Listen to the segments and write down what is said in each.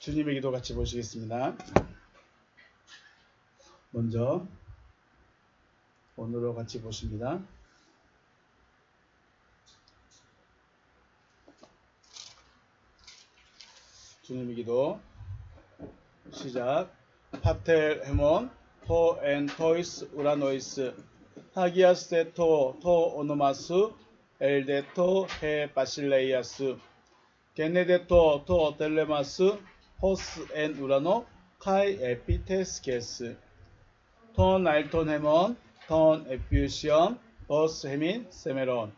주님의 기도 같이 보시겠습니다. 먼저 오늘로 같이 보십니다. 주님의 기도 시작. 파텔 헤몬 토 엔 토이스 우라노이스 하기아스 토 오노마스 엘데토 헤 바실레이아스 게네데토 토 텔레마스 호스 엔 우라노 카이 에피테스케스 톤 알톤 헤몬 톤 에퓨시엄 버스 헤민 세메론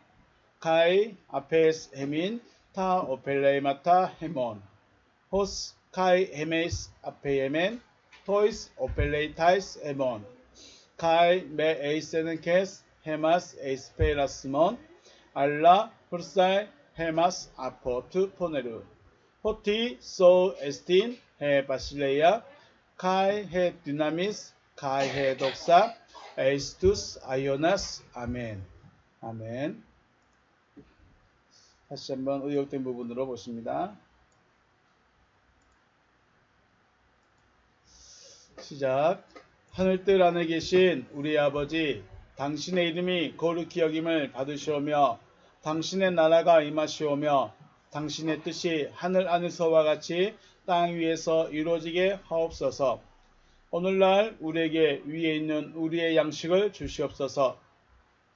카이 아페스 헤민 타 오펠레이마타 헤몬 호스 카이 헤메이스 아페이에멘 토이스 오펠레이타이스 헤몬 카이 메 에이세는 케스 헤마스 에이스페라스몬 알라 훌사이 헤마스 아포트 포네르 호티 소 에스틴 헤 바실레이아 카이 헤 디나미스 카이 헤 독사 에이스투스 아이오나스 아멘. 아멘. 다시 한번 의역된 부분으로 보십니다. 시작. 하늘뜰 안에 계신 우리 아버지, 당신의 이름이 거룩히 여김을 받으시오며 당신의 나라가 임하시오며 당신의 뜻이 하늘 안에서와 같이 땅 위에서 이루어지게 하옵소서. 오늘날 우리에게 위에 있는 우리의 양식을 주시옵소서.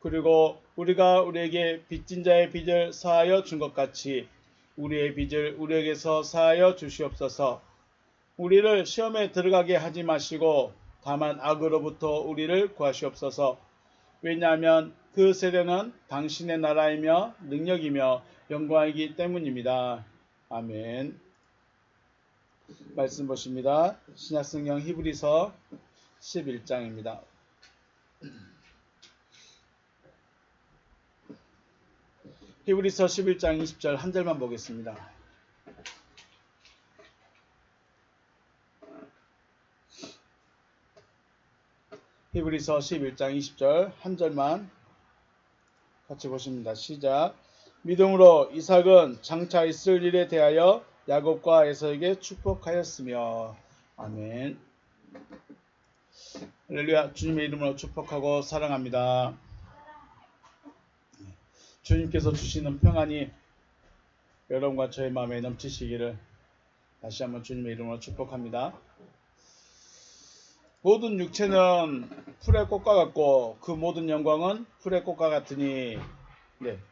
그리고 우리가 우리에게 빚진 자의 빚을 사하여 준 것 같이 우리의 빚을 우리에게서 사하여 주시옵소서. 우리를 시험에 들어가게 하지 마시고 다만 악으로부터 우리를 구하시옵소서. 왜냐하면 그 세대는 당신의 나라이며 능력이며 영광이기 때문입니다. 아멘. 말씀 보십니다. 신약성경 히브리서 11장입니다. 히브리서 11장 20절 한 절만 보겠습니다. 히브리서 11장 20절 한 절만 같이 보십니다. 시작. 믿음으로 이삭은 장차 있을 일에 대하여 야곱과 에서에게 축복하였으며. 아멘. 할렐루야. 주님의 이름으로 축복하고 사랑합니다. 주님께서 주시는 평안이 여러분과 저의 마음에 넘치시기를 다시 한번 주님의 이름으로 축복합니다. 모든 육체는 풀의 꽃과 같고 그 모든 영광은 풀의 꽃과 같으니,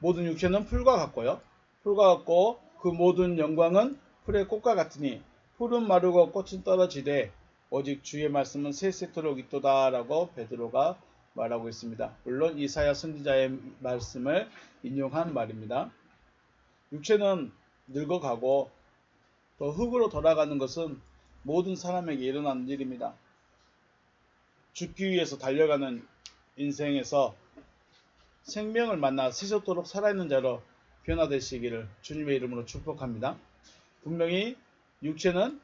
모든 육체는 풀과 같고요. 풀과 같고 그 모든 영광은 풀의 꽃과 같으니 풀은 마르고 꽃은 떨어지되 오직 주의 말씀은 세세토록 있도다 라고 베드로가 말하고 있습니다. 물론 이사야 선지자의 말씀을 인용한 말입니다. 육체는 늙어가고 또 흙으로 돌아가는 것은 모든 사람에게 일어나는 일입니다. 죽기 위해서 달려가는 인생에서 생명을 만나 세세토록 살아있는 자로 변화되시기를 주님의 이름으로 축복합니다. 분명히 육체는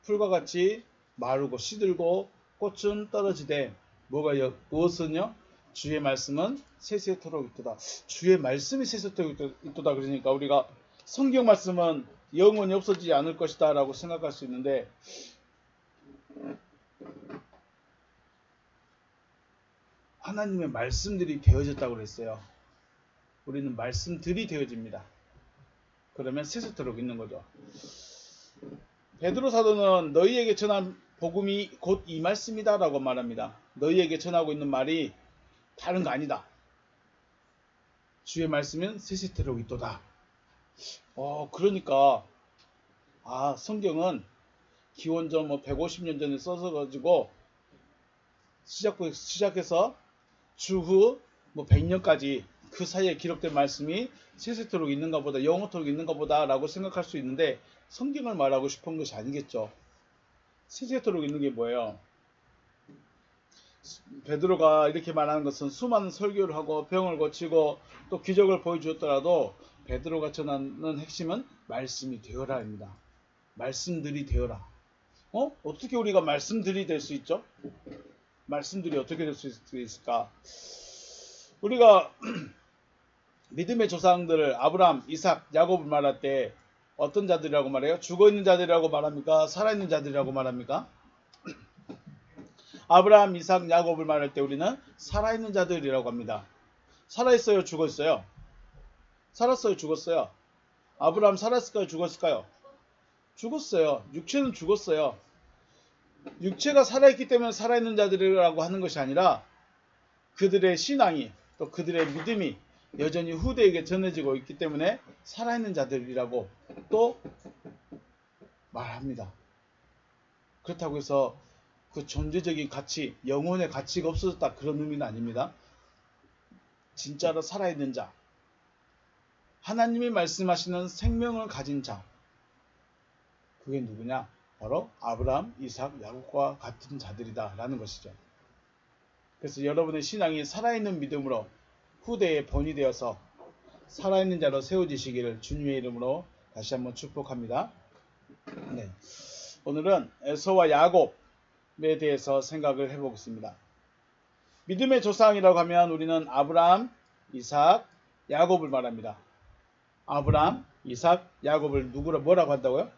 풀과 같이 마르고 시들고 꽃은 떨어지되 무엇은요? 주의 말씀은 세세토록 있도다. 주의 말씀이 세세토록 있도다. 그러니까 우리가 성경 말씀은 영원히 없어지지 않을 것이다 라고 생각할 수 있는데, 하나님의 말씀들이 되어졌다고 그랬어요. 우리는 말씀들이 되어집니다. 그러면 세세토록 있는 거죠. 베드로 사도는 너희에게 전한 복음이 곧 이 말씀이다 라고 말합니다. 너희에게 전하고 있는 말이 다른 거 아니다. 주의 말씀은 세세토록 있도다. 그러니까 성경은 기원전 150년 전에 써서 가지고 시작해서 주후 100년까지 그 사이에 기록된 말씀이 세세토록 있는가 보다, 영원토록 있는가 보다 라고 생각할 수 있는데, 성경을 말하고 싶은 것이 아니겠죠. 세세토록 있는 게 뭐예요? 베드로가 이렇게 말하는 것은 수많은 설교를 하고 병을 고치고 또 기적을 보여주었더라도 베드로가 전하는 핵심은 말씀이 되어라입니다. 말씀들이 되어라. 어떻게 우리가 말씀들이 될 수 있죠? 말씀들이 어떻게 될 수 있을까? 우리가 믿음의 조상들을 아브라함, 이삭, 야곱을 말할 때 어떤 자들이라고 말해요? 죽어있는 자들이라고 말합니까? 살아있는 자들이라고 말합니까? 아브라함, 이삭, 야곱을 말할 때 우리는 살아있는 자들이라고 합니다. 살아있어요? 죽었어요? 살았어요? 죽었어요? 아브라함 살았을까요? 죽었을까요? 죽었어요. 육체는 죽었어요. 육체가 살아있기 때문에 살아있는 자들이라고 하는 것이 아니라 그들의 신앙이 또 그들의 믿음이 여전히 후대에게 전해지고 있기 때문에 살아있는 자들이라고 또 말합니다. 그렇다고 해서 그 존재적인 가치, 영혼의 가치가 없어졌다 그런 의미는 아닙니다. 진짜로 살아있는 자, 하나님이 말씀하시는 생명을 가진 자, 그게 누구냐? 바로 아브라함, 이삭, 야곱과 같은 자들이다 라는 것이죠. 그래서 여러분의 신앙이 살아있는 믿음으로 후대에 본이 되어서 살아있는 자로 세워지시기를 주님의 이름으로 다시 한번 축복합니다. 네. 오늘은 에서와 야곱에 대해서 생각을 해보겠습니다. 믿음의 조상이라고 하면 우리는 아브라함, 이삭, 야곱을 말합니다. 아브라함, 이삭, 야곱을 누구라 뭐라고 한다고요?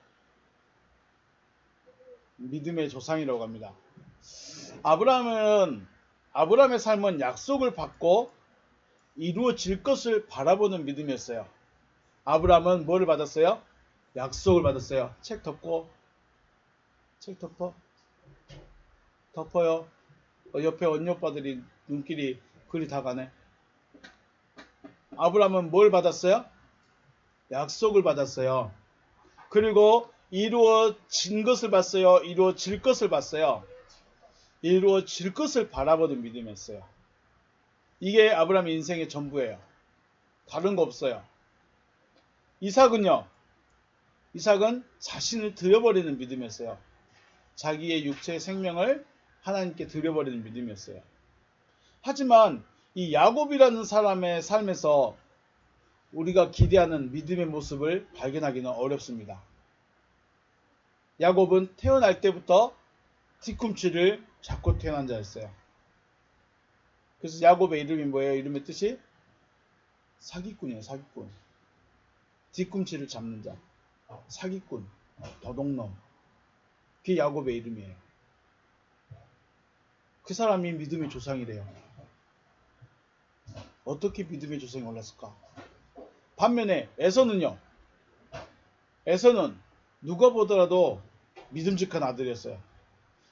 믿음의 조상이라고 합니다. 아브라함의 삶은 약속을 받고 이루어질 것을 바라보는 믿음이었어요. 아브라함은 뭐를 받았어요? 약속을 받았어요. 책 덮고, 책 덮어? 덮어요. 옆에 언니 오빠들이 눈길이 그리 다 가네. 아브라함은 뭘 받았어요? 약속을 받았어요. 그리고 이루어진 것을 봤어요. 이루어질 것을 봤어요. 이루어질 것을 바라보는 믿음이었어요. 이게 아브라함의 인생의 전부예요. 다른 거 없어요. 이삭은요. 이삭은 자신을 드려버리는 믿음이었어요. 자기의 육체의 생명을 하나님께 드려버리는 믿음이었어요. 하지만 이 야곱이라는 사람의 삶에서 우리가 기대하는 믿음의 모습을 발견하기는 어렵습니다. 야곱은 태어날 때부터 뒤꿈치를 잡고 태어난 자였어요. 그래서 야곱의 이름이 뭐예요? 이름의 뜻이 사기꾼이에요. 사기꾼. 뒤꿈치를 잡는 자. 사기꾼. 도둑놈. 그게 야곱의 이름이에요. 그 사람이 믿음의 조상이래요. 어떻게 믿음의 조상이 올랐을까? 반면에 에서는요. 에서는 누가 보더라도 믿음직한 아들이었어요.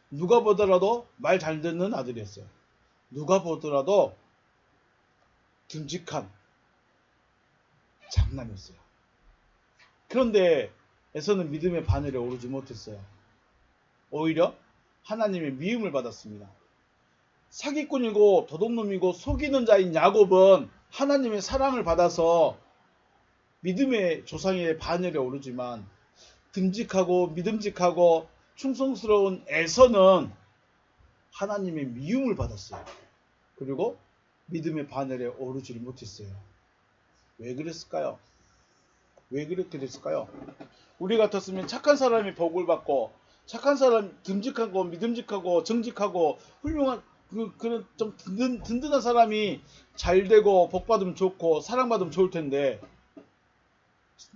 누가 보더라도 말 잘 듣는 아들이었어요. 누가 보더라도 듬직한 장남이었어요. 그런데 에서는 믿음의 바늘에 오르지 못했어요. 오히려 하나님의 미움을 받았습니다. 사기꾼이고 도둑놈이고 속이는 자인 야곱은 하나님의 사랑을 받아서 믿음의 조상의 바늘에 오르지만 듬직하고 믿음직하고 충성스러운 에서는 하나님의 미움을 받았어요. 그리고 믿음의 바늘에 오르지를 못했어요. 왜 그랬을까요? 왜 그렇게 됐을까요? 우리 같았으면 착한 사람이 복을 받고 착한 사람, 듬직하고 믿음직하고 정직하고 훌륭한 그런 좀 든든한 사람이 잘 되고 복 받으면 좋고 사랑받으면 좋을 텐데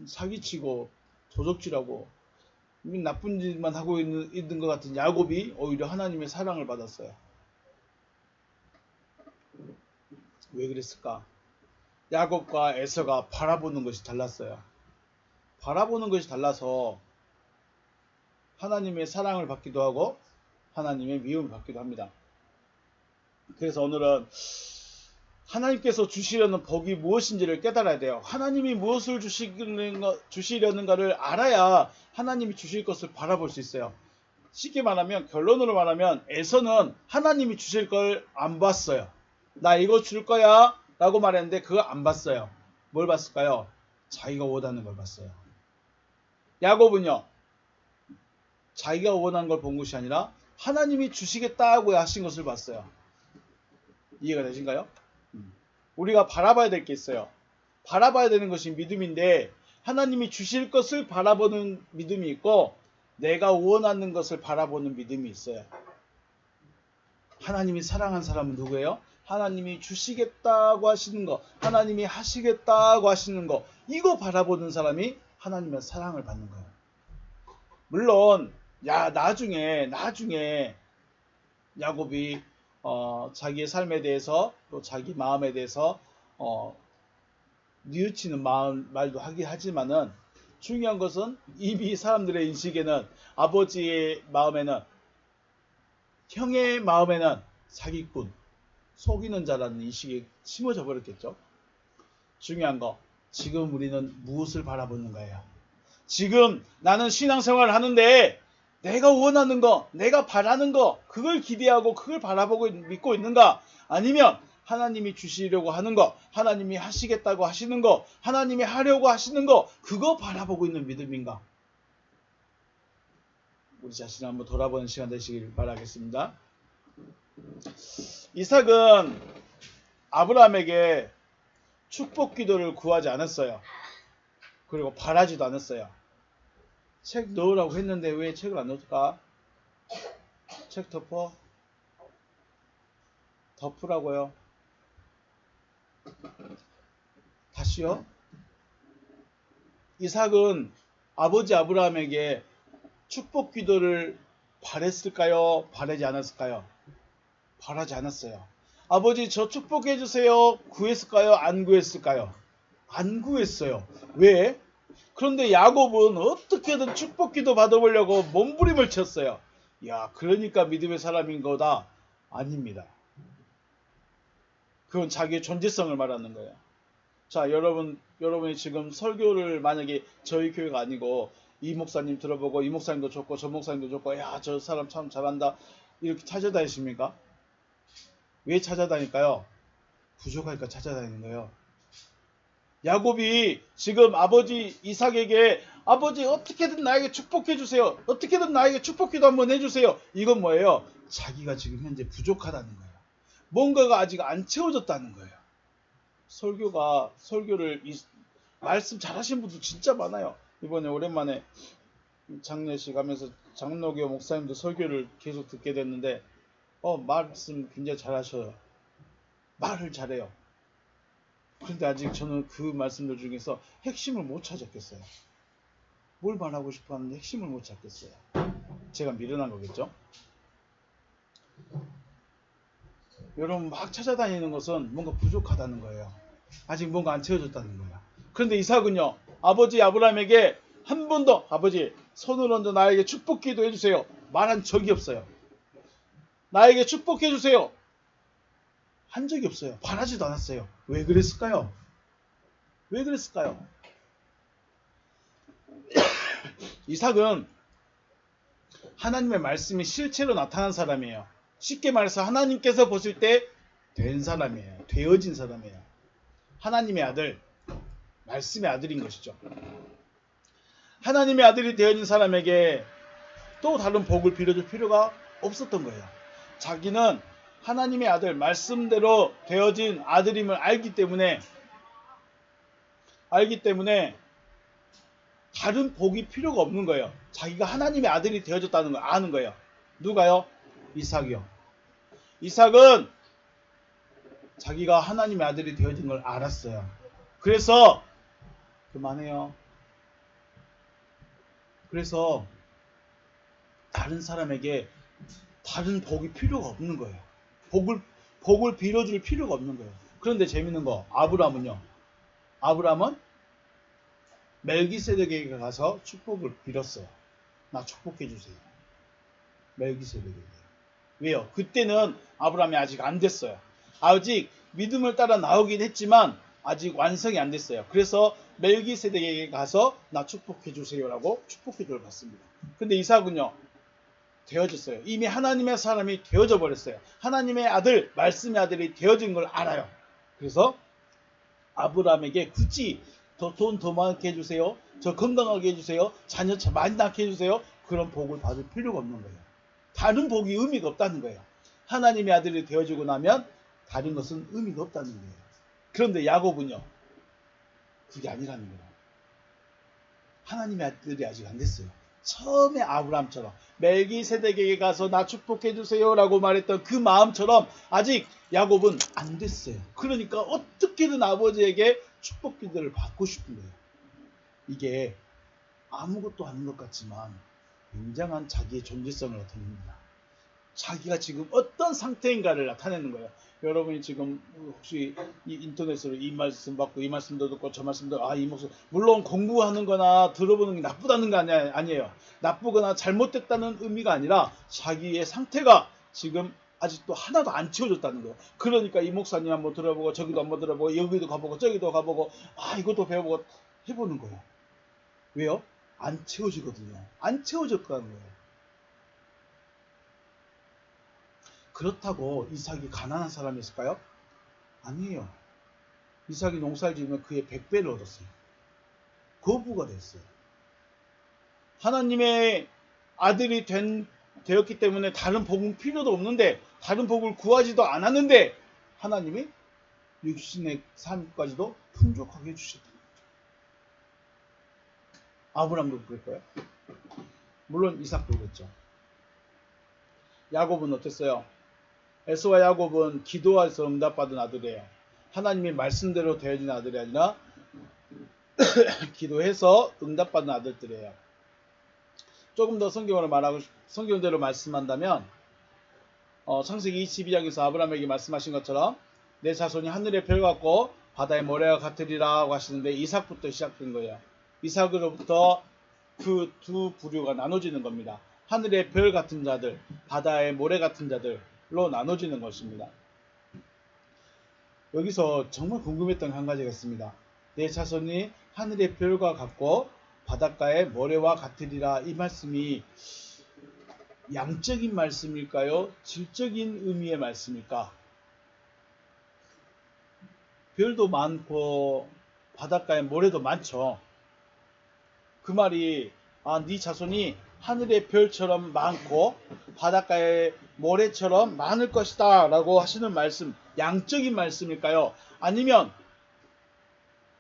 사기치고 도적질하고 나쁜 짓만 하고 있는 것 같은 야곱이 오히려 하나님의 사랑을 받았어요. 왜 그랬을까? 야곱과 에서가 바라보는 것이 달랐어요. 바라보는 것이 달라서 하나님의 사랑을 받기도 하고 하나님의 미움을 받기도 합니다. 그래서 오늘은 하나님께서 주시려는 복이 무엇인지를 깨달아야 돼요. 하나님이 무엇을 주시려는가를 알아야 하나님이 주실 것을 바라볼 수 있어요. 쉽게 말하면 결론으로 말하면 에서는 하나님이 주실 걸 안 봤어요. 나 이거 줄 거야 라고 말했는데 그거 안 봤어요. 뭘 봤을까요? 자기가 원하는 걸 봤어요. 야곱은요. 자기가 원하는 걸 본 것이 아니라 하나님이 주시겠다고 하신 것을 봤어요. 이해가 되신가요? 우리가 바라봐야 될 게 있어요. 바라봐야 되는 것이 믿음인데 하나님이 주실 것을 바라보는 믿음이 있고 내가 원하는 것을 바라보는 믿음이 있어요. 하나님이 사랑한 사람은 누구예요? 하나님이 주시겠다고 하시는 거, 하나님이 하시겠다고 하시는 거, 이거 바라보는 사람이 하나님의 사랑을 받는 거예요. 물론 나중에 야곱이 자기의 삶에 대해서 또 자기 마음에 대해서 뉘우치는 말도 하긴 하지만은 중요한 것은 이미 사람들의 인식에는 아버지의 마음에는 형의 마음에는 사기꾼, 속이는 자라는 인식이 심어져 버렸겠죠. 중요한 거 지금 우리는 무엇을 바라보는 거예요. 지금 나는 신앙생활을 하는데 내가 원하는 거, 내가 바라는 거, 그걸 기대하고 그걸 바라보고 믿고 있는가? 아니면 하나님이 주시려고 하는 거, 하나님이 하시겠다고 하시는 거, 하나님이 하려고 하시는 거, 그거 바라보고 있는 믿음인가? 우리 자신을 한번 돌아보는 시간 되시길 바라겠습니다. 이삭은 아브라함에게 축복 기도를 구하지 않았어요. 그리고 바라지도 않았어요. 책 넣으라고 했는데 왜 책을 안 넣을까? 책 덮으라고요. 다시요. 이삭은 아버지 아브라함에게 축복 기도를 바랬을까요? 바라지 않았을까요? 바라지 않았어요. 아버지 저 축복해 주세요. 구했을까요? 안 구했을까요? 안 구했어요. 왜? 그런데 야곱은 어떻게든 축복 기도 받아보려고 몸부림을 쳤어요. 그러니까 믿음의 사람인 거다. 아닙니다. 그건 자기의 존재성을 말하는 거예요. 자, 여러분이 지금 설교를 만약에 저희 교회가 아니고 이 목사님 들어보고 이 목사님도 좋고 저 목사님도 좋고 저 사람 참 잘한다 이렇게 찾아다니십니까? 왜 찾아다닐까요? 부족하니까 찾아다니는 거예요. 야곱이 지금 아버지 이삭에게 아버지 어떻게든 나에게 축복해 주세요. 어떻게든 나에게 축복기도 한번 해주세요. 이건 뭐예요? 자기가 지금 현재 부족하다는 거예요. 뭔가가 아직 안 채워졌다는 거예요. 설교를 말씀 잘하신 분들 진짜 많아요. 이번에 오랜만에 장례식 하면서 장로교 목사님도 설교를 계속 듣게 됐는데 말씀 굉장히 잘하셔요. 말을 잘해요. 그런데 아직 저는 그 말씀들 중에서 핵심을 못 찾았겠어요. 뭘 말하고 싶어 하는데 핵심을 못 찾겠어요. 제가 미련한 거겠죠? 여러분 막 찾아다니는 것은 뭔가 부족하다는 거예요. 아직 뭔가 안 채워졌다는 거예요. 그런데 이삭은요, 아버지 아브라함에게 한 번도 아버지 손을 얹어 나에게 축복기도 해주세요. 말한 적이 없어요. 나에게 축복해 주세요. 한 적이 없어요. 바라지도 않았어요. 왜 그랬을까요? 왜 그랬을까요? 이삭은 하나님의 말씀이 실체로 나타난 사람이에요. 쉽게 말해서 하나님께서 보실 때 된 사람이에요. 되어진 사람이에요. 하나님의 아들, 말씀의 아들인 것이죠. 하나님의 아들이 되어진 사람에게 또 다른 복을 빌어줄 필요가 없었던 거예요. 자기는 하나님의 아들, 말씀대로 되어진 아들임을 알기 때문에 다른 복이 필요가 없는 거예요. 자기가 하나님의 아들이 되어졌다는 걸 아는 거예요. 누가요? 이삭이요. 이삭은 자기가 하나님의 아들이 되어진 걸 알았어요. 그래서 그만해요. 그래서 다른 사람에게 다른 복이 필요가 없는 거예요. 복을 빌어줄 필요가 없는 거예요. 그런데 재밌는 거, 아브라함은 멜기세덱에게 가서 축복을 빌었어요. 나 축복해 주세요. 멜기세덱에게. 왜요? 그때는 아브라함이 아직 안 됐어요. 아직 믿음을 따라 나오긴 했지만 아직 완성이 안 됐어요. 그래서 멜기세덱에게 가서 나 축복해 주세요라고 축복기도를 받습니다. 근데 이삭은요, 되어졌어요. 이미 하나님의 사람이 되어져 버렸어요. 하나님의 아들, 말씀의 아들이 되어진 걸 알아요. 그래서 아브라함에게 굳이 돈 더 많게 해주세요. 저 건강하게 해주세요. 자녀 많이 낳게 해주세요. 그런 복을 받을 필요가 없는 거예요. 다른 복이 의미가 없다는 거예요. 하나님의 아들이 되어지고 나면 다른 것은 의미가 없다는 거예요. 그런데 야곱은요, 그게 아니라는 거예요. 하나님의 아들이 아직 안 됐어요. 처음에 아브라함처럼 멜기세덱에게 가서 나 축복해 주세요 라고 말했던 그 마음처럼 아직 야곱은 안 됐어요. 그러니까 어떻게든 아버지에게 축복 기도를 받고 싶은 거예요. 이게 아무것도 아닌 것 같지만 굉장한 자기의 존재성을 나타냅니다. 자기가 지금 어떤 상태인가를 나타내는 거예요. 여러분이 지금 혹시 이 인터넷으로 이 말씀 받고 이 말씀도 듣고 저 말씀도 이 목소리, 물론 공부하는 거나 들어보는 게 나쁘다는 게 아니에요. 나쁘거나 잘못됐다는 의미가 아니라 자기의 상태가 지금 아직도 하나도 안 채워졌다는 거예요. 그러니까 이 목사님 한번 들어보고 저기도 한번 들어보고 여기도 가보고 저기도 가보고 이것도 배워보고 해보는 거예요. 왜요? 안 채워지거든요. 안 채워졌다는 거예요. 그렇다고 이삭이 가난한 사람이었을까요? 아니에요. 이삭이 농사를 지으면 그의 100배를 얻었어요. 거부가 됐어요. 하나님의 아들이 되었기 때문에 다른 복은 필요도 없는데, 다른 복을 구하지도 않았는데 하나님이 육신의 삶까지도 풍족하게 해주셨다는 거죠. 아브람도 그랬고요. 물론 이삭도 그랬죠. 야곱은 어땠어요? 에서와 야곱은 기도해서 응답받은 아들이에요. 하나님의 말씀대로 되어진 아들이 아니라 기도해서 응답받은 아들들이에요. 조금 더 성경대로 말씀한다면 창세기 22장에서 아브라함에게 말씀하신 것처럼 내 자손이 하늘의 별 같고 바다의 모래와 같으리라고 하시는데 이삭부터 시작된 거예요. 이삭으로부터 그 두 부류가 나눠지는 겁니다. 하늘의 별 같은 자들, 바다의 모래 같은 자들로 나눠지는 것입니다. 여기서 정말 궁금했던 한 가지가 있습니다. 내 자손이 하늘의 별과 같고 바닷가의 모래와 같으리라, 이 말씀이 양적인 말씀일까요? 질적인 의미의 말씀일까? 별도 많고 바닷가에 모래도 많죠. 그 말이 네 자손이 하늘의 별처럼 많고 바닷가의 모래처럼 많을 것이다 라고 하시는 말씀, 양적인 말씀일까요? 아니면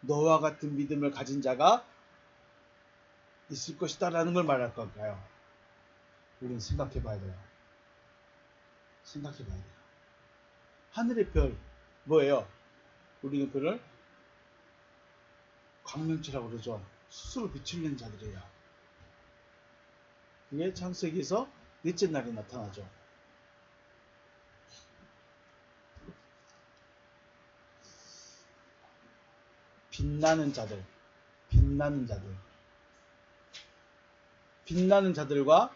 너와 같은 믿음을 가진 자가 있을 것이다 라는 걸 말할 걸까요? 우리는 생각해 봐야 돼요. 생각해 봐야 돼요. 하늘의 별 뭐예요? 우리는 그를 광명체라고 그러죠. 스스로 빛을 낸 자들이에요. 그게 창세기에서 넷째 날에 나타나죠. 빛나는 자들, 빛나는 자들, 빛나는 자들과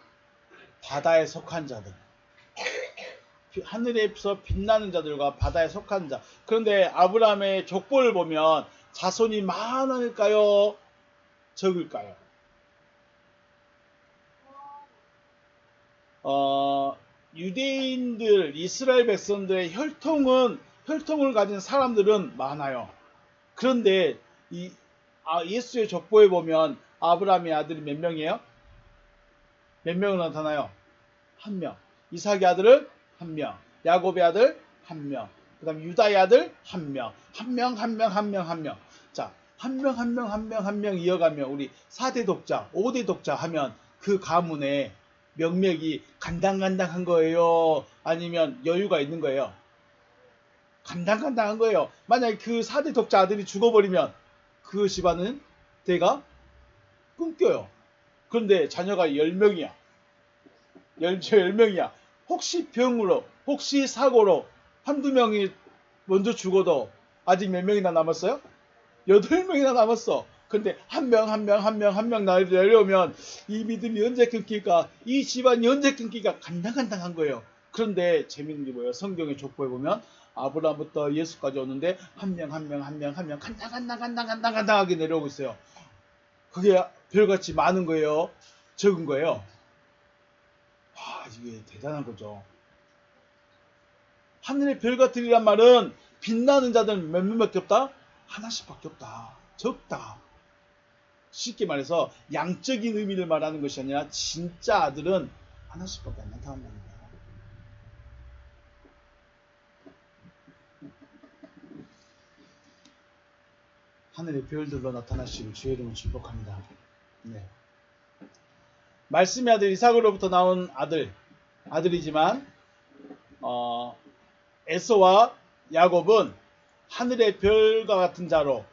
바다에 속한 자들, 하늘에서 빛나는 자들과 바다에 속한 자. 그런데 아브라함의 족보를 보면 자손이 많을까요? 적을까요? 유대인들, 이스라엘 백성들의 혈통을 가진 사람들은 많아요. 그런데 예수의 족보에 보면 아브라함의 아들이 몇 명이에요? 몇 명으로 나타나요? 한 명. 이삭의 아들을 한 명. 야곱의 아들 한 명. 그 다음 유다의 아들 한 명. 한 명. 자, 한 명 이어가면 우리 4대 독자, 5대 독자 하면 그 가문에 명맥이 간당간당한 거예요? 아니면 여유가 있는 거예요? 간당간당한 거예요. 만약에 그 4대 독자 아들이 죽어버리면 그 집안은 대가 끊겨요. 그런데 자녀가 10명이야. 10명이야. 혹시 병으로, 혹시 사고로 한두 명이 먼저 죽어도 아직 몇 명이나 남았어요? 8명이나 남았어. 근데 한 명 내려오면 이 믿음이 언제 끊길까? 이 집안이 언제 끊길까? 간당간당한 거예요. 그런데 재밌는 게 뭐예요? 성경의 족보에 보면 아브라함부터 예수까지 오는데 한 명 간당간당하게 내려오고 있어요. 그게 별같이 많은 거예요? 적은 거예요? 이게 대단한 거죠. 하늘의 별 같으리란 말은 빛나는 자들 몇 명밖에 없다? 하나씩밖에 없다. 적다. 쉽게 말해서 양적인 의미를 말하는 것이 아니라 진짜 아들은 하나씩밖에 안 나타난다는 거예요. 하늘의 별들로 나타나시는 주의 이름을 축복합니다. 네. 말씀의 아들 이삭으로부터 나온 아들이지만 에서와 야곱은 하늘의 별과 같은 자로,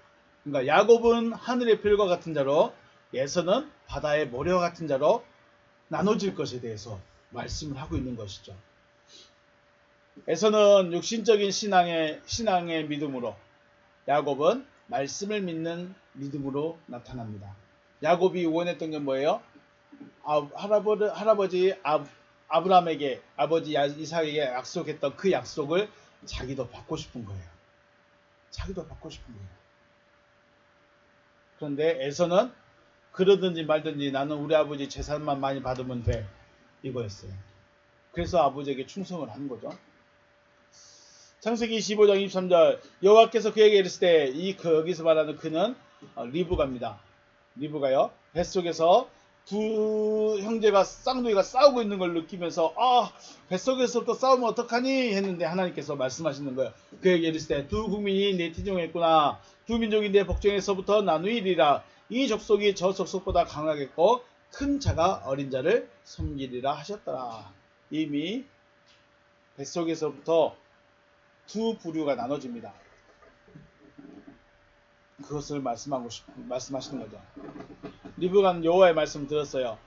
그러니까 야곱은 하늘의 별과 같은 자로, 에서는 바다의 모래와 같은 자로 나눠질 것에 대해서 말씀을 하고 있는 것이죠. 에서는 육신적인 신앙의 믿음으로, 야곱은 말씀을 믿는 믿음으로 나타납니다. 야곱이 원했던 게 뭐예요? 할아버지 아브라함에게, 아버지 이삭에게 약속했던 그 약속을 자기도 받고 싶은 거예요. 자기도 받고 싶은 거예요. 그런데 에서는 그러든지 말든지 나는 우리 아버지 재산만 많이 받으면 돼, 이거였어요. 그래서 아버지에게 충성을 한 거죠. 창세기 25장 23절, 여호와께서 그에게 이르실 때, 여기서 말하는 그는 리브가입니다. 리브가요, 뱃속에서 두 형제가, 쌍둥이가 싸우고 있는 걸 느끼면서 뱃속에서부터 싸우면 어떡하니 했는데 하나님께서 말씀하시는 거예요. 그에게 이르실 때, 두 국민이 내 티중에 있구나. 두 민족이 내 복중에서부터 나누이리라. 이 족속이 저 족속보다 강하겠고 큰 자가 어린 자를 섬기리라 하셨더라. 이미 뱃속에서부터 두 부류가 나눠집니다. 그것을 말씀하시는 거죠. 리브가는 여호와의 말씀을 들었어요.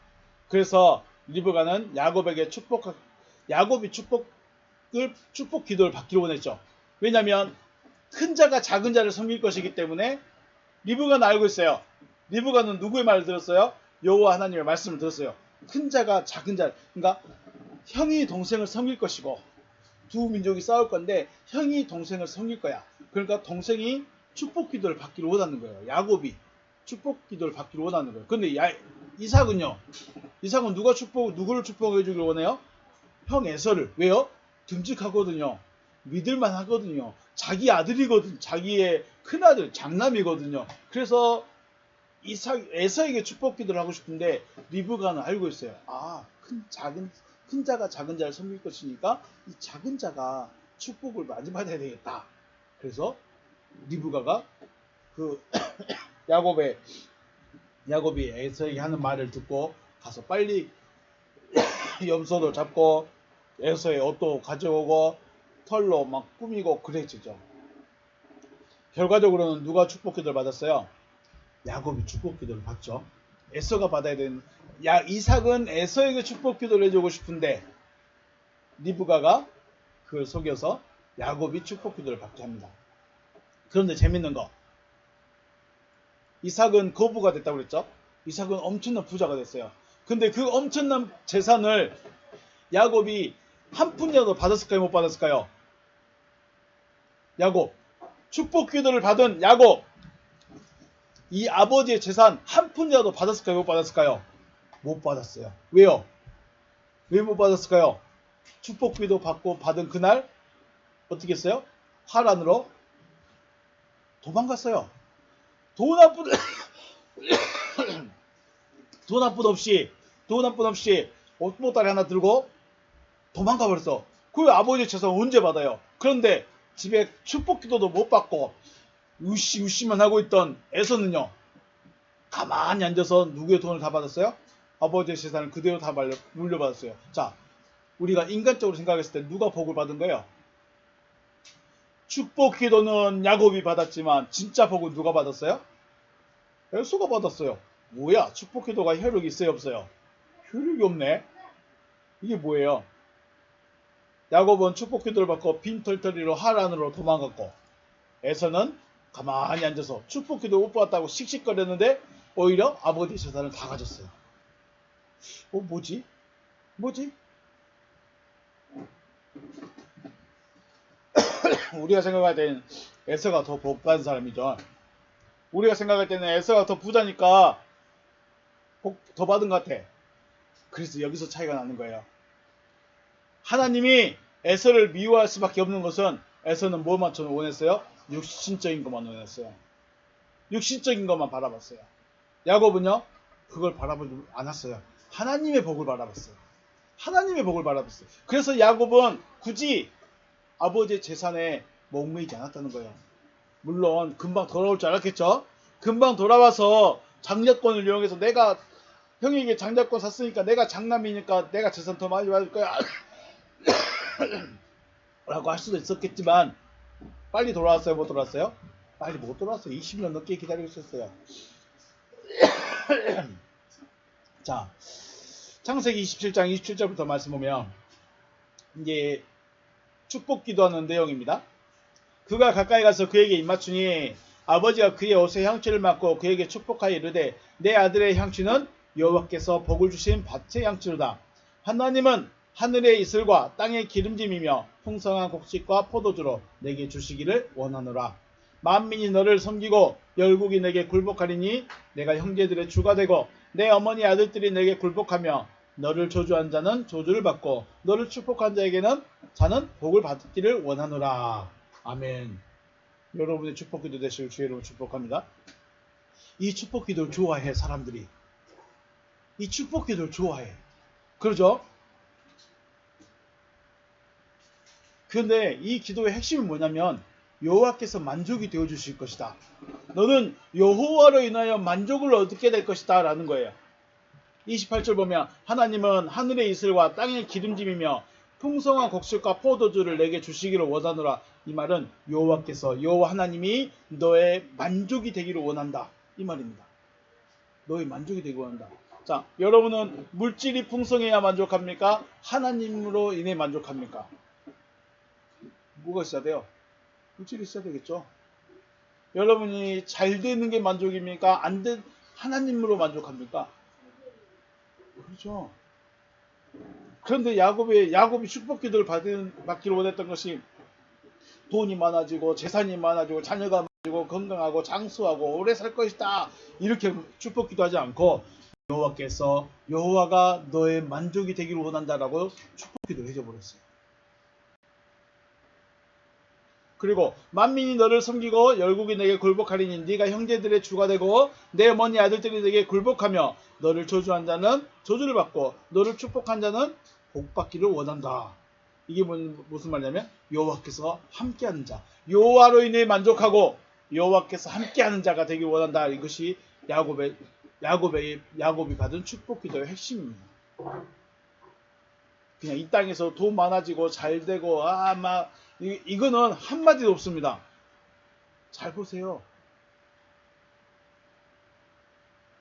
그래서 리브가는 야곱이 축복 기도를 받기로 원했죠. 왜냐하면 큰 자가 작은 자를 섬길 것이기 때문에. 리브가는 알고 있어요. 리브가는 누구의 말을 들었어요? 여호와 하나님의 말씀을 들었어요. 큰 자가 작은 자, 그러니까 형이 동생을 섬길 것이고 두 민족이 싸울 건데 형이 동생을 섬길 거야. 그러니까 동생이 축복 기도를 받기를 원하는 거예요. 야곱이 축복 기도를 받기를 원하는 거예요. 근데 이삭은요? 이삭은 누구를 축복해 주길 원해요? 형 에서를. 왜요? 듬직하거든요. 믿을만 하거든요. 자기 아들이거든요. 자기의 큰아들, 장남이거든요. 그래서 에서에게 축복 기도를 하고 싶은데 리브가는 알고 있어요. 큰 자가 작은 자를 섬길 것이니까 이 작은 자가 축복을 많이 받아야 되겠다. 그래서 리브가가 야곱이 에서에게 하는 말을 듣고 가서 빨리 염소를 잡고 에서의 옷도 가져오고 털로 막 꾸미고 그랬죠. 결과적으로는 누가 축복 기도를 받았어요? 야곱이 축복 기도를 받죠. 에서가 받아야 되는, 이삭은 에서에게 축복 기도를 해주고 싶은데 리브가가 그걸 속여서 야곱이 축복 기도를 받게 합니다. 그런데 재밌는 거, 이삭은 거부가 됐다고 그랬죠. 이삭은 엄청난 부자가 됐어요. 근데 그 엄청난 재산을 야곱이 한 푼이라도 받았을까요? 못 받았을까요? 야곱, 축복 기도를 받은 야곱, 이 아버지의 재산 한 푼이라도 받았을까요? 못 받았을까요? 못 받았어요. 왜요? 왜 못 받았을까요? 축복 기도 받은 그날 어떻게 했어요? 하란으로 도망갔어요. 돈 한 푼 없이 옷보따리 하나 들고 도망가 버렸어. 그 아버지의 재산 언제 받아요? 그런데 집에 축복 기도도 못 받고 우시우시만 하고 있던 에서는요, 가만히 앉아서 누구의 돈을 다 받았어요? 아버지의 재산을 그대로 다 물려받았어요. 자, 우리가 인간적으로 생각했을 때 누가 복을 받은 거예요? 축복 기도는 야곱이 받았지만 진짜 복은 누가 받았어요? 에서가 받았어요. 뭐야? 축복 기도가 효력이 있어요, 없어요? 효력이 없네. 이게 뭐예요? 야곱은 축복 기도를 받고 빈털터리로 하란으로 도망갔고, 에서는 가만히 앉아서 축복 기도 못 받았다고 씩씩거렸는데 오히려 아버지 재산을 다 가졌어요. 뭐지? 우리가 생각할 때는 에서가 더 복 받은 사람이죠. 우리가 생각할 때는 에서가 더 부자니까 복 더 받은 것 같아. 그래서 여기서 차이가 나는 거예요. 하나님이 에서를 미워할 수밖에 없는 것은 에서는 뭐만 원했어요? 육신적인 것만 원했어요. 육신적인 것만 바라봤어요. 야곱은요, 그걸 바라보지 않았어요. 하나님의 복을 바라봤어요. 그래서 야곱은 굳이 아버지의 재산에 목매이지 않았다는 거예요. 물론 금방 돌아올 줄 알았겠죠. 금방 돌아와서 장자권을 이용해서 내가 형에게 장자권 샀으니까 내가 장남이니까 내가 재산 더 많이 받을 거야 라고 할 수도 있었겠지만 빨리 돌아왔어요? 못 돌아왔어요? 빨리 못 돌아왔어요. 20년 넘게 기다리고 있었어요. 자, 창세기 27장 27절부터 말씀 보면 이제 축복 기도하는 내용입니다. 그가 가까이 가서 그에게 입맞추니 아버지가 그의 옷에 향취를 맡고 그에게 축복하여 이르되 내 아들의 향취는 여호와께서 복을 주신 밭의 향취로다. 하나님은 하늘의 이슬과 땅의 기름짐이며 풍성한 곡식과 포도주로 내게 주시기를 원하노라. 만민이 너를 섬기고 열국이 내게 굴복하리니 내가 형제들의 주가 되고 내 어머니 아들들이 내게 굴복하며 너를 저주한 자는 저주를 받고 너를 축복한 자에게는 자는 복을 받기를 원하노라. 아멘. 여러분의 축복 기도 되시길 주의 이름으로 축복합니다. 이 축복 기도를 좋아해 사람들이. 이 축복 기도를 좋아해. 그러죠? 그런데 이 기도의 핵심이 뭐냐면 여호와께서 만족이 되어 주실 것이다. 너는 여호와로 인하여 만족을 얻게 될 것이다 라는 거예요. 28절 보면 하나님은 하늘의 이슬과 땅의 기름짐이며 풍성한 곡식과 포도주를 내게 주시기를 원하노라. 이 말은 여호와께서 여호와 하나님이 너의 만족이 되기를 원한다. 이 말입니다. 너의 만족이 되기를 원한다. 자, 여러분은 물질이 풍성해야 만족합니까? 하나님으로 인해 만족합니까? 뭐가 있어야 돼요? 물질이 있어야 되겠죠. 여러분이 잘 되는 게 만족입니까? 안 된 하나님으로 만족합니까? 그렇죠. 그런데 야곱이 축복 기도를 받기를 원했던 것이 돈이 많아지고 재산이 많아지고 자녀가 많아지고 건강하고 장수하고 오래 살 것이다. 이렇게 축복 기도하지 않고 여호와가 너의 만족이 되기를 원한다라고 축복 기도를 해줘 버렸어요. 그리고 만민이 너를 섬기고 열국이 내게 굴복하리니 네가 형제들의 주가 되고 내 어머니 아들들이 내게 굴복하며 너를 저주한 자는 저주를 받고 너를 축복한 자는 복받기를 원한다. 이게 무슨 말이냐면 여호와께서 함께하는 자, 여호와로 인해 만족하고 여호와께서 함께하는 자가 되길 원한다. 이것이 야곱이 받은 축복 기도의 핵심입니다. 그냥 이 땅에서 돈 많아지고 잘 되고 이거는 한마디도 없습니다. 잘 보세요.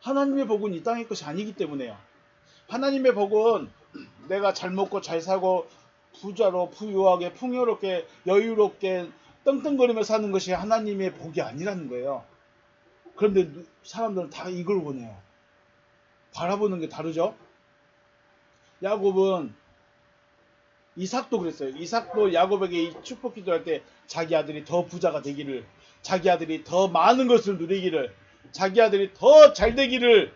하나님의 복은 이 땅의 것이 아니기 때문에요. 하나님의 복은 내가 잘 먹고 잘 사고 부자로 부유하게 풍요롭게 여유롭게 떵떵거리며 사는 것이 하나님의 복이 아니라는 거예요. 그런데 사람들은 다 이걸 원해요. 바라보는 게 다르죠. 야곱은 이삭도 그랬어요. 이삭도 야곱에게 이 축복 기도할 때 자기 아들이 더 부자가 되기를, 자기 아들이 더 많은 것을 누리기를, 자기 아들이 더 잘 되기를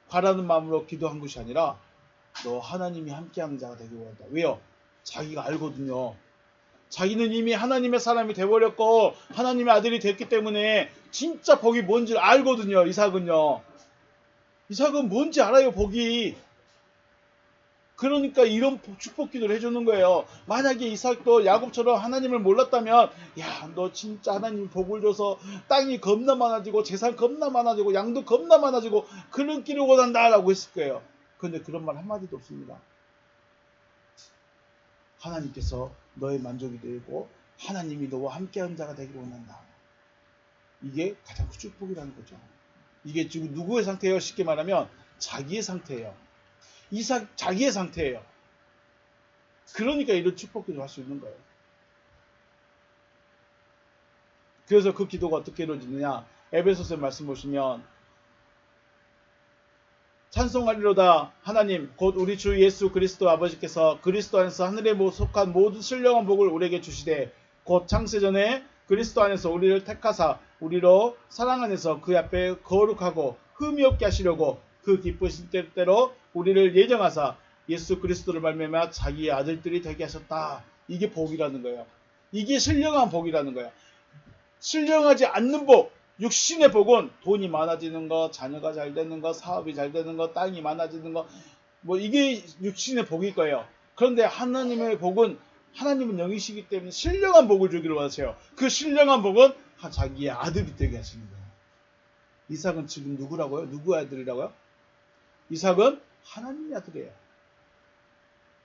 바라는 마음으로 기도한 것이 아니라 너 하나님이 함께하는 자가 되기 원한다. 왜요? 자기가 알거든요. 자기는 이미 하나님의 사람이 되어버렸고 하나님의 아들이 됐기 때문에 진짜 복이 뭔지 알거든요. 이삭은요. 이삭은 뭔지 알아요. 복이. 그러니까 이런 축복 기도를 해주는 거예요. 만약에 이삭도 야곱처럼 하나님을 몰랐다면 야, 너 진짜 하나님 복을 줘서 땅이 겁나 많아지고 재산 겁나 많아지고 양도 겁나 많아지고 그런 길을 원한다 라고 했을 거예요. 그런데 그런 말 한마디도 없습니다. 하나님께서 너의 만족이 되고 하나님이 너와 함께하는 자가 되기를 원한다. 이게 가장 큰 축복이라는 거죠. 이게 지금 누구의 상태예요? 쉽게 말하면 자기의 상태예요. 이삭 자기의 상태예요. 그러니까 이런 축복 기도를 할 수 있는 거예요. 그래서 그 기도가 어떻게 이루어지느냐? 에베소서 말씀 보시면 찬송하리로다 하나님 곧 우리 주 예수 그리스도 아버지께서 그리스도 안에서 하늘에 속한 모든 신령한 복을 우리에게 주시되 곧 창세전에 그리스도 안에서 우리를 택하사 우리로 사랑 안에서 그 앞에 거룩하고 흠이 없게 하시려고 그 기쁘신 때대로 우리를 예정하사 예수 그리스도를 말미암아 자기의 아들들이 되게 하셨다. 이게 복이라는 거예요. 이게 신령한 복이라는 거예요. 신령하지 않는 복, 육신의 복은 돈이 많아지는 거, 자녀가 잘 되는 거, 사업이 잘 되는 거, 땅이 많아지는 거, 이게 육신의 복일 거예요. 그런데 하나님의 복은 하나님은 영이시기 때문에 신령한 복을 주기를 원하세요. 그 신령한 복은 자기의 아들이 되게 하시는 거예요. 이삭은 지금 누구라고요? 누구의 아들이라고요? 이삭은 하나님의 아들이에요.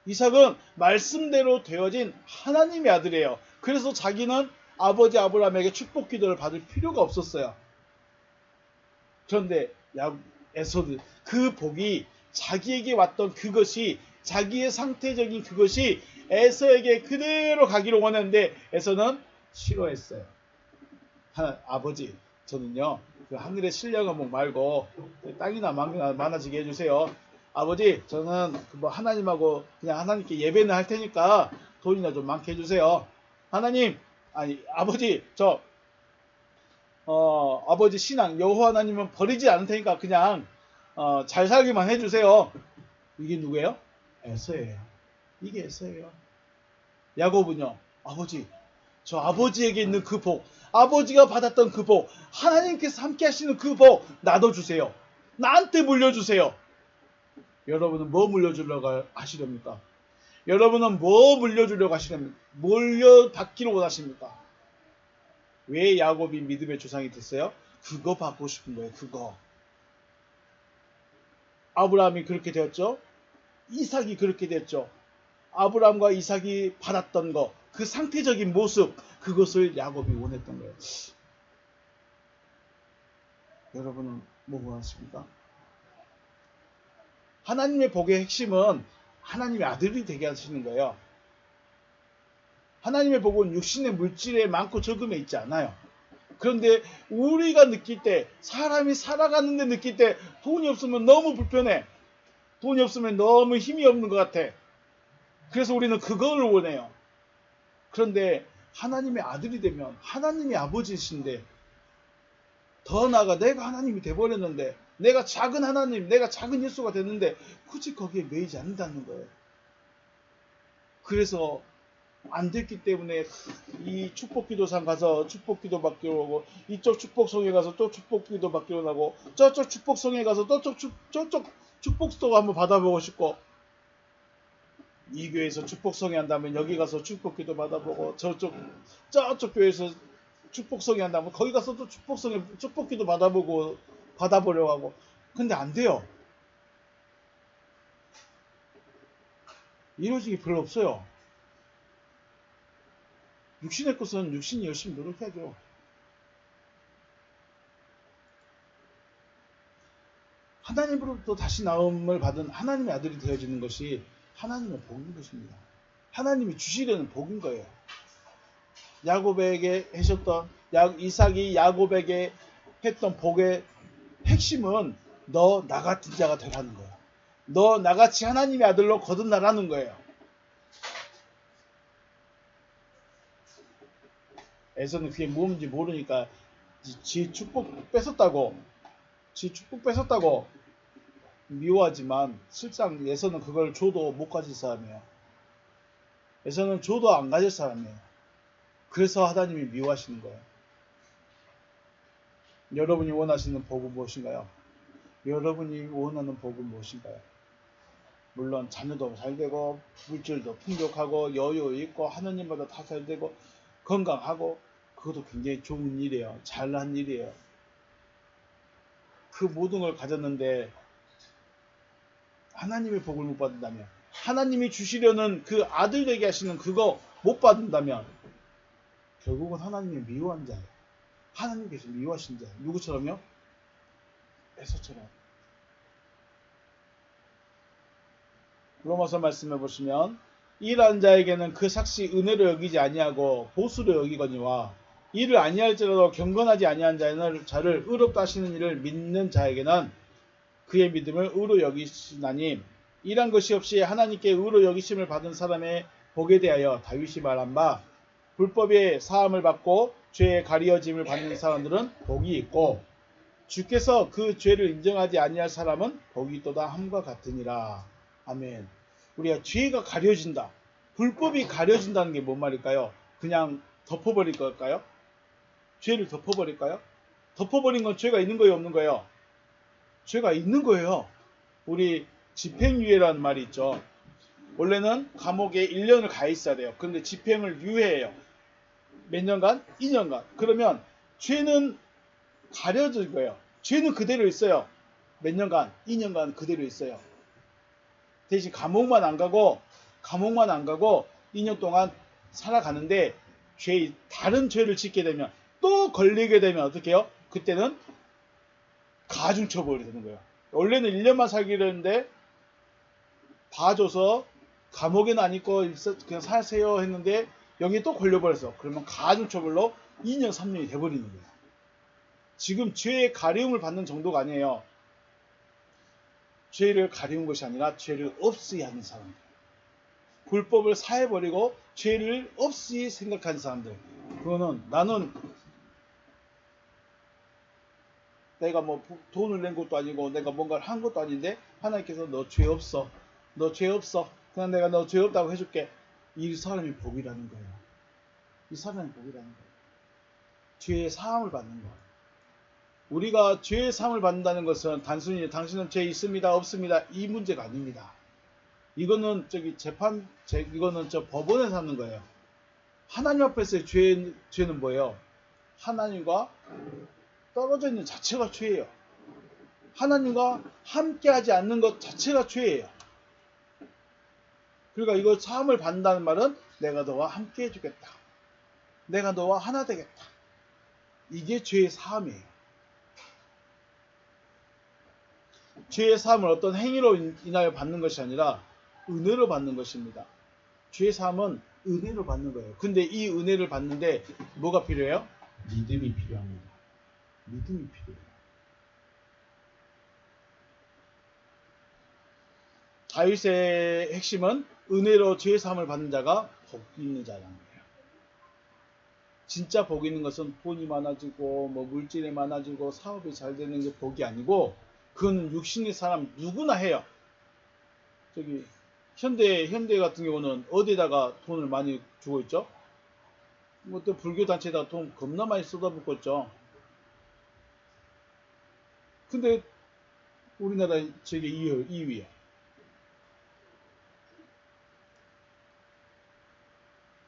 이삭은 말씀대로 되어진 하나님의 아들이에요. 그래서 자기는 아버지 아브라함에게 축복 기도를 받을 필요가 없었어요. 그런데 에서드 그 복이 자기에게 왔던 그것이, 자기의 상태적인 그것이 에서에게 그대로 가기를 원했는데 에서는 싫어했어요. 아버지, 저는요 그 하늘의 신령한 말고 땅이나 많아지게 해주세요. 아버지, 저는 뭐 하나님하고 그냥 하나님께 예배는 할 테니까 돈이나 좀 많게 해주세요. 하나님, 아니 아버지, 아버지 신앙 여호와 하나님은 버리지 않을 테니까 그냥 잘 살기만 해주세요. 이게 누구예요? 에서예요. 이게 에서예요. 야곱은요, 아버지, 저 아버지에게 있는 그 복, 아버지가 받았던 그 복, 하나님께서 함께 하시는 그 복 나도 주세요. 나한테 물려주세요. 여러분은 뭐 물려주려고 하시렵니까? 여러분은 뭐 물려주려고 하시렵니까? 물려받기를 원하십니까? 왜 야곱이 믿음의 조상이 됐어요? 그거 받고 싶은 거예요. 그거. 아브라함이 그렇게 되었죠. 이삭이 그렇게 됐죠. 아브라함과 이삭이 받았던 거, 그 상태적인 모습, 그것을 야곱이 원했던 거예요. 여러분은 뭐 원하십니까? 하나님의 복의 핵심은 하나님의 아들이 되게 하시는 거예요. 하나님의 복은 육신의 물질에 많고 적음에 있지 않아요. 그런데 우리가 느낄 때, 사람이 살아가는데 느낄 때 돈이 없으면 너무 불편해. 돈이 없으면 너무 힘이 없는 것 같아. 그래서 우리는 그걸 원해요. 그런데 하나님의 아들이 되면 하나님이 아버지이신데, 더 나아가 내가 하나님이 돼버렸는데, 내가 작은 하나님, 내가 작은 예수가 됐는데 굳이 거기에 매이지 않는다는 거예요. 그래서 안 됐기 때문에 이 축복기도상 가서 축복기도 받기로 하고, 이쪽 축복성에 가서 또 축복기도 받기로 하고, 저쪽 축복성에 가서 저쪽 축복도 한번 받아보고 싶고, 이 교회에서 축복성에 한다면 여기 가서 축복기도 받아보고, 저쪽 교회에서 축복성에 한다면 거기 가서 또 축복기도 받아보려고 하고. 근데 안 돼요. 이루어지기 별로 없어요. 육신의 것은 육신이 열심히 노력해야죠. 하나님으로부터 다시 나옴을 받은 하나님의 아들이 되어지는 것이 하나님의 복인 것입니다. 하나님이 주시려는 복인 거예요. 야곱에게 하셨던, 이삭이 야곱에게 했던 복의 핵심은 너 나같은 자가 되라는 거예요. 너 나같이 하나님의 아들로 거듭나라는 거예요. 에서는 그게 뭔지 모르니까 지 축복 뺏었다고 미워하지만, 실상 에서는 그걸 줘도 못 가질 사람이에요. 에서는 줘도 안 가질 사람이에요. 그래서 하나님이 미워하시는 거예요. 여러분이 원하시는 복은 무엇인가요? 여러분이 원하는 복은 무엇인가요? 물론 자녀도 잘 되고, 물질도 풍족하고, 여유 있고, 하느님마다 다 잘 되고, 건강하고, 그것도 굉장히 좋은 일이에요. 잘난 일이에요. 그 모든 걸 가졌는데 하나님의 복을 못 받는다면, 하나님이 주시려는 그 아들 되게 하시는 그거 못 받는다면, 결국은 하나님이 미워한 자예요. 하나님께서 미워하신 자예요. 누구처럼요? 에서처럼. 로마서 말씀해 보시면, 일한 자에게는 그 삭시 은혜로 여기지 아니하고 보수로 여기거니와, 이를 아니할지라도 경건하지 아니한 자를 의롭다 하시는 이를 믿는 자에게는 그의 믿음을 의로 여기시나니, 이란 것이 없이 하나님께 의로 여기심을 받은 사람의 복에 대하여 다윗이 말한 바, 불법의 사함을 받고 죄의 가리어짐을 받는 사람들은 복이 있고, 주께서 그 죄를 인정하지 아니할 사람은 복이 있도다 함과 같으니라. 아멘. 우리가 죄가 가려진다, 불법이 가려진다는 게 뭔 말일까요? 그냥 덮어버릴 걸까요? 죄를 덮어버릴까요? 덮어버린 건 죄가 있는 거예요, 없는 거예요? 죄가 있는 거예요. 우리 집행유예라는 말이 있죠. 원래는 감옥에 1년을 가 있어야 돼요. 그런데 집행을 유예해요. 몇 년간? 2년간. 그러면 죄는 가려질 거예요. 죄는 그대로 있어요. 몇 년간? 2년간 그대로 있어요. 대신 감옥만 안 가고 2년 동안 살아가는데, 다른 죄를 짓게 되면, 또 걸리게 되면 어떻게 해요? 그때는 가중처벌이 되는 거예요. 원래는 1년만 살기로 했는데 봐줘서 감옥에는 안 있고 그냥 사세요 했는데 여기에 또 걸려버렸어. 그러면 가중처벌로 2년 3년이 돼버리는 거야. 지금 죄의 가리움을 받는 정도가 아니에요. 죄를 가리운 것이 아니라 죄를 없이 하는 사람들. 불법을 사해버리고 죄를 없이 생각하는 사람들. 그거는 나는 내가 뭐 돈을 낸 것도 아니고 내가 뭔가를 한 것도 아닌데 하나님께서 너 죄 없어. 너 죄 없어. 그냥 내가 너 죄 없다고 해줄게. 이 사람이 복이라는 거예요. 이 사람이 복이라는 거예요. 죄의 사함을 받는 거예요. 우리가 죄의 사함을 받는다는 것은 단순히 당신은 죄 있습니다 없습니다 이 문제가 아닙니다. 이거는 이거는 법원에서 하는 거예요. 하나님 앞에서의 죄는 뭐예요? 하나님과 떨어져 있는 자체가 죄예요. 하나님과 함께하지 않는 것 자체가 죄예요. 그러니까 이거 사함을 받는다는 말은 내가 너와 함께 해주겠다. 내가 너와 하나 되겠다. 이게 죄의 사함이에요. 죄의 사함을 어떤 행위로 인하여 받는 것이 아니라 은혜로 받는 것입니다. 죄의 사함은 은혜로 받는 거예요. 근데 이 은혜를 받는데 뭐가 필요해요? 믿음이 필요합니다. 믿음이 필요해요. 다윗의 핵심은 은혜로 죄의 사함을 받는 자가 복 있는 자라는 거예요. 진짜 복 있는 것은 돈이 많아지고 뭐 물질이 많아지고 사업이 잘 되는 게 복이 아니고 그건 육신의 사람 누구나 해요. 저기 현대 같은 경우는 어디에다가 돈을 많이 주고 있죠? 뭐 또 불교 단체에다가 돈 겁나 많이 쏟아붓고 있죠. 근데 우리나라 세계 2위야.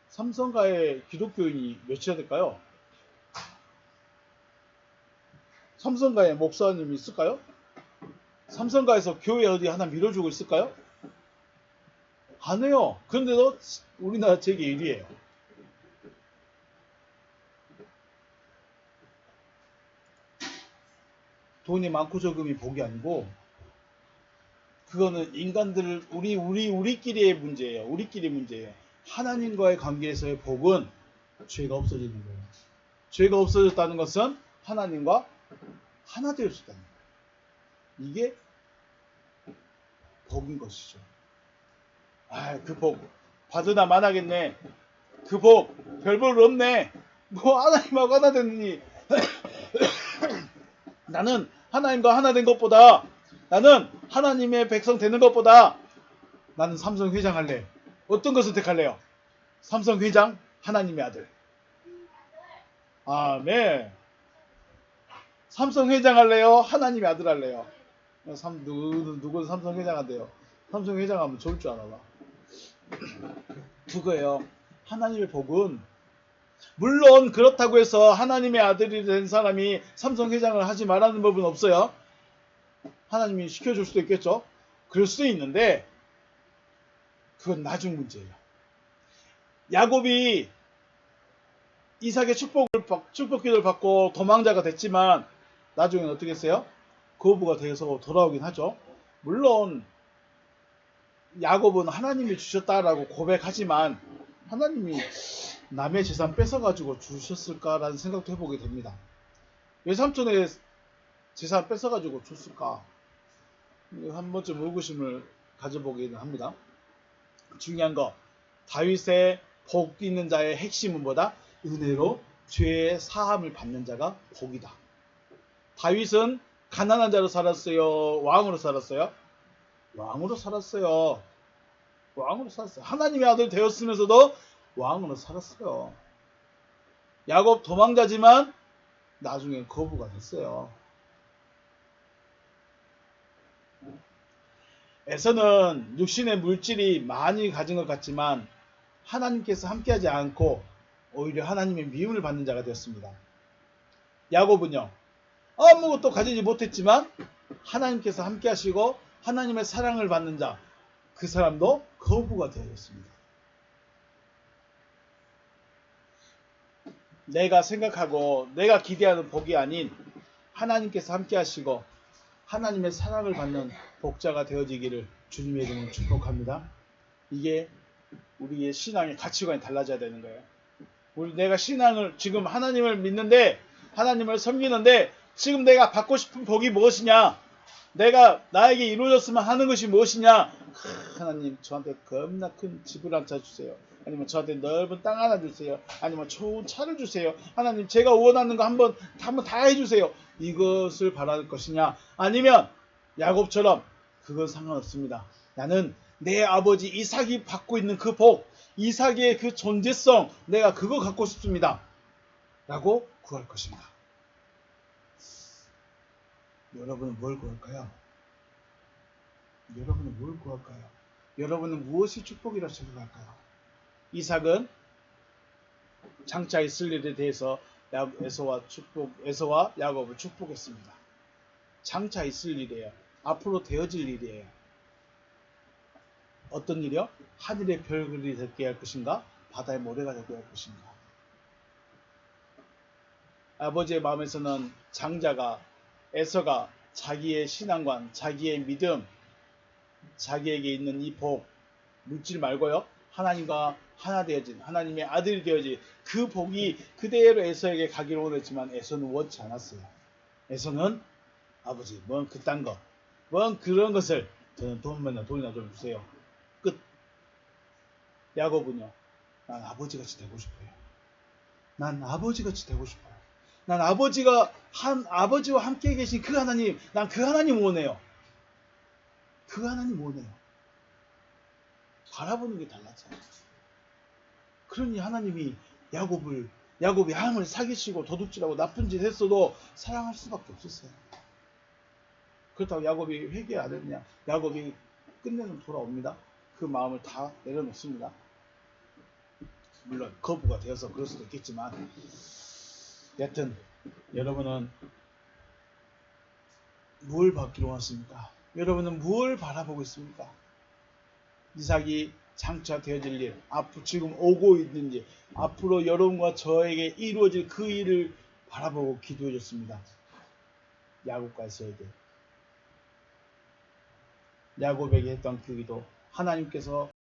삼성가의 기독교인이 몇이나 될까요? 삼성가의 목사님이 있을까요? 삼성가에서 교회 어디 하나 밀어주고 있을까요? 안 해요. 그런데도 우리나라 세계 1위예요. 돈이 많고 적음이 복이 아니고 그거는 인간들 우리끼리의 문제예요. 우리끼리 문제예요. 하나님과의 관계에서의 복은 죄가 없어지는 거예요. 죄가 없어졌다는 것은 하나님과 하나 되었다는 거예요. 이게 복인 것이죠. 그 복 받으나 마나겠네. 그 복 별 볼 없네. 뭐 하나님하고 하나 됐니? 나는 하나님과 하나 된 것보다 나는 하나님의 백성 되는 것보다 나는 삼성 회장 할래. 어떤 거 선택할래요? 삼성 회장 하나님의 아들. 아멘. 삼성 회장 할래요? 하나님의 아들 할래요? 누구는 삼성 회장 한대요. 삼성 회장 하면 좋을 줄 알아봐. 그거예요. 하나님의 복은 물론 그렇다고 해서 하나님의 아들이 된 사람이 삼성 회장을 하지 말라는 법은 없어요. 하나님이 시켜줄 수도 있겠죠. 그럴 수도 있는데 그건 나중 문제예요. 야곱이 이삭의 축복 기도를 받고 도망자가 됐지만 나중에는 어떻게 했어요? 거부가 돼서 돌아오긴 하죠. 물론 야곱은 하나님이 주셨다라고 고백하지만 하나님이 남의 재산 뺏어가지고 주셨을까라는 생각도 해보게 됩니다. 외삼촌의 재산 뺏어가지고 줬을까? 한 번쯤 의구심을 가져보기는 합니다. 중요한 거 다윗의 복 있는 자의 핵심은 뭐다? 은혜로 죄의 사함을 받는 자가 복이다. 다윗은 가난한 자로 살았어요? 왕으로 살았어요? 왕으로 살았어요. 왕으로 살았어요. 하나님의 아들 되었으면서도 왕으로 살았어요. 야곱 도망자지만 나중에 거부가 됐어요. 에서는 육신의 물질이 많이 가진 것 같지만 하나님께서 함께하지 않고 오히려 하나님의 미움을 받는 자가 되었습니다. 야곱은요 아무것도 가지지 못했지만 하나님께서 함께하시고 하나님의 사랑을 받는 자, 그 사람도 거부가 되었습니다. 내가 생각하고 내가 기대하는 복이 아닌 하나님께서 함께하시고 하나님의 사랑을 받는 복자가 되어지기를 주님의 이름으로 축복합니다. 이게 우리의 신앙의 가치관이 달라져야 되는 거예요. 내가 신앙을 지금 하나님을 믿는데 하나님을 섬기는데 지금 내가 받고 싶은 복이 무엇이냐? 내가 나에게 이루어졌으면 하는 것이 무엇이냐? 하나님 저한테 겁나 큰 집을 한 채 주세요. 아니면 저한테 넓은 땅 하나 주세요. 아니면 좋은 차를 주세요. 하나님 제가 원하는 거 한번 다 해주세요. 이것을 바랄 것이냐? 아니면 야곱처럼 그건 상관없습니다. 나는 내 아버지 이삭이 받고 있는 그 복, 이삭의 그 존재성, 내가 그거 갖고 싶습니다. 라고 구할 것입니다. 여러분은 뭘 구할까요? 여러분은 뭘 구할까요? 여러분은 무엇이 축복이라 생각할까요? 이삭은 장차 있을 일에 대해서 에서와 야곱을 축복했습니다. 장차 있을 일이에요. 앞으로 되어질 일이에요. 어떤 일이요? 하늘의 별들이 되게 할 것인가? 바다의 모래가 되게 할 것인가? 아버지의 마음에서는 장자가 에서가 자기의 신앙관, 자기의 믿음, 자기에게 있는 이 복, 묻지 말고요. 하나님과 하나 되어진 하나님의 아들이 되어진 그 복이 그대로 에서에게 가기를 원했지만 에서는 원치 않았어요. 에서는 아버지 뭔 그딴 거, 뭔 그런 것을 저는 돈이나 좀 주세요. 끝. 야곱은요. 난 아버지같이 되고 싶어요. 난 아버지같이 되고 싶어요. 난 아버지와 함께 계신 그 하나님, 난 그 하나님 원해요. 그 하나님 원해요. 바라보는 게 달랐잖아요. 그러니 하나님이 야곱이 아무리 사기치고 도둑질하고 나쁜 짓 했어도 사랑할 수밖에 없었어요. 그렇다고 야곱이 회개 안 했냐? 야곱이 끝내는 돌아옵니다. 그 마음을 다 내려놓습니다. 물론 거부가 되어서 그럴 수도 있겠지만 여튼 여러분은 뭘 받기로 왔습니까? 여러분은 뭘 바라보고 있습니까? 이삭이 장차 되어질 일, 지금 오고 있는 일, 앞으로 여러분과 저에게 이루어질 그 일을 바라보고 기도해 줬습니다. 야곱과 에서에게. 야곱에게 했던 그 기도, 하나님께서